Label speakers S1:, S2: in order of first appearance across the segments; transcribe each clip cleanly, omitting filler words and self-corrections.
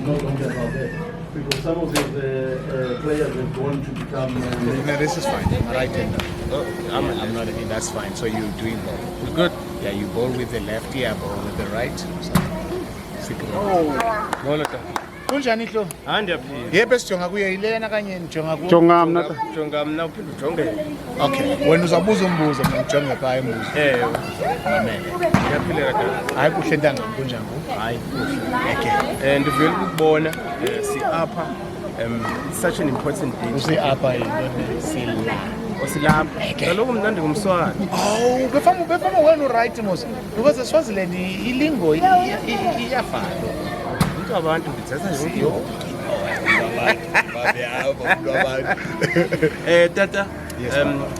S1: not only about that. Because some of the players have gone to become...
S2: no, this is fine. Right-hander. I'm not. That's fine. So you're doing both. Good. Yeah, you bowl with the left, yeah, bowl with the right. So, kunjani hlo?
S3: Andiyaphila.
S2: Yebo sijonga kuye ilena kanye nijonga kuyo.
S3: Jonga mna uphinde ujonge.
S2: Okay. Wena uzabuza umbuzo mina ngijonge pha embuzo. Mamele.
S3: Ngiyaphila kade.
S2: Hayi kuhle ntanga kunjani ngoku?
S3: Hayi kuhle. Okay. Ndivuyela ukubona si-apha. It's such an important day.
S2: Usi-apha yintoni sila.
S3: Osilapha. Kaloku mna ndingumSwati.
S2: Oh, befama wena uright mos. Because eSwaziland ilingo iyafana.
S3: Into abantu ndithetha yonke. Tata,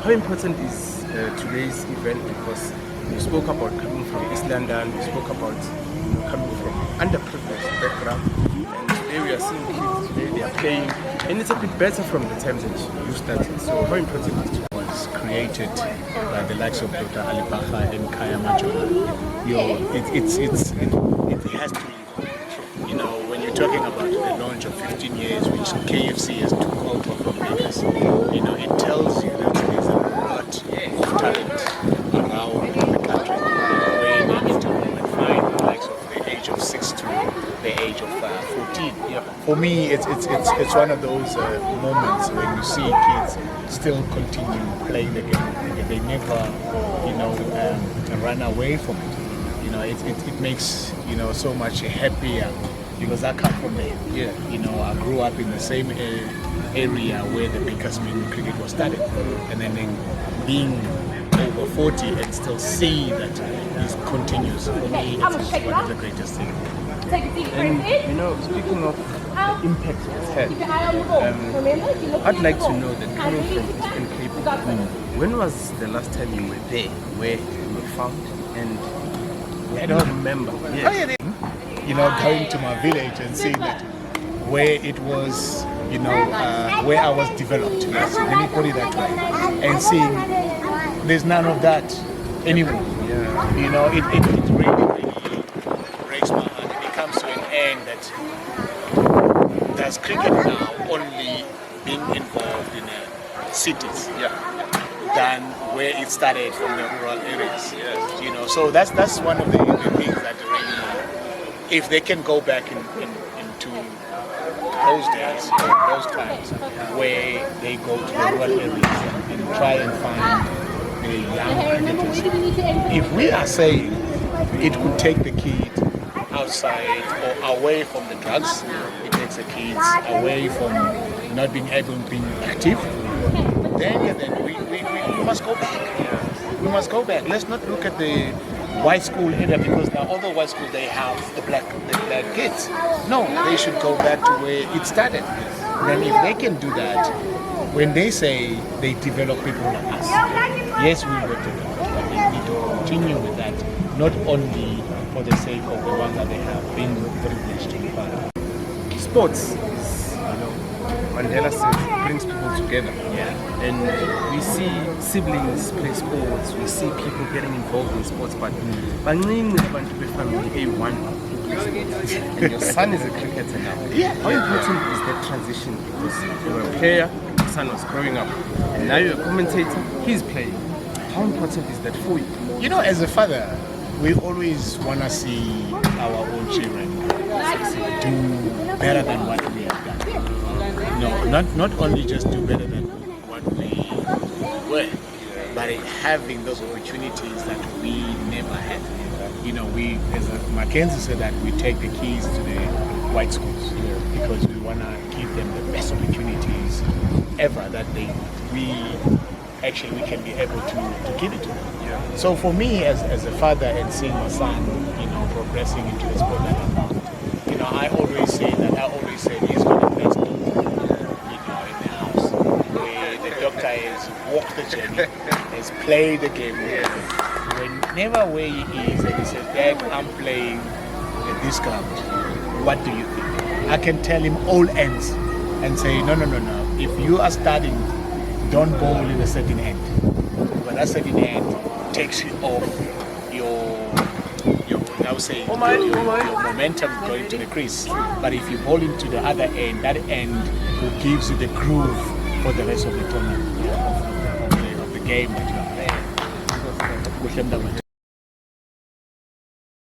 S3: how important is today's event? Because you spoke about coming from East London, you spoke about coming from underprivileged background, and today we are seeing kids today, they are playing, and it's a bit better from the times that you started. So how important is it?
S2: Was created by the likes of Dr. Ali Makhaya and Makhaya it has to be, you know, when you're talking about the launch of 15 years, which KFC has took over from Bakers, you know, it tells you that there's a lot of talent around the country where they need to go and find the likes of the age of 6 to the age of 14. Yeah. For me, it's one of those moments when you see kids still continue playing the game. They never, you know, run away from it. You know, it makes, you know, so much happier because I come from there.
S3: Yeah.
S2: You know, I grew up in the same area where the Bakersfield cricket was started, and then being over 40 and still see that this continues. For me, it's one of the greatest things.
S3: And you know, speaking of impact it's had, I'd like to know that coming from Eastern Cape, when was the last time you were there, where you were found, and I don't remember. Yes.
S2: You know, going to my village and seeing that where it was, you know, where I was developed. Let me put it that way, and seeing there's none of that anymore.
S3: Yeah.
S2: You know, it really breaks my heart. It comes to an end that does cricket now only being involved in cities, than where it started from the rural areas.
S3: Yes.
S2: You know, so that's one of the things that really, if they can go back into those days, those times, where they go to the rural areas and try and find the young cricketers. If we are saying it could take the kid outside or away from the drugs, it takes the kids away from not being able to be active, then we must go back. We must go back. Let's not look at the white school either, because now all the white schools, they have the black kids. No, they should go back to where it started. Then if they can do that, when they say they develop people like us, yes, we will develop, but they need to continue with that, not only for the sake of the ones that they have been privileged to be part of.
S3: Sports is, you know, Mandela says, brings people together.
S2: Yeah.
S3: And we see siblings play sports, we see people getting involved in sports, but bancane abantu befamily A1 who plays sports. And your son is a cricketer now.
S2: Yeah.
S3: How important is that transition? Because you were a player, your son was growing up, and now you're a commentator, he's playing. How important is that for you?
S2: You know, as a father, we always want to see our own children do better than what we have done. No, not only just do better than what we were, but having those opportunities that we never had. You know, we, as Mackenzie said, that we take the keys to the white schools because we want to give them the best opportunities ever that we can be able to give it to them. Yeah. So for me, as a father, and seeing my son, you know, progressing into the sport that I'm on, you know, I always say he's got the best doctor, you know, in the house, where the doctor has walked the journey, has played the game. Whenever where he is, and he says, "Dad, I'm playing at this ground. What do you think?" I can tell him all ends and say, no. If you are starting, don't bowl in a certain end. But that certain end takes you off your now now saying your momentum going to the crease. But if you ball into the other end, that end will gives you the groove for the rest of the tournament, of the game that you are playing.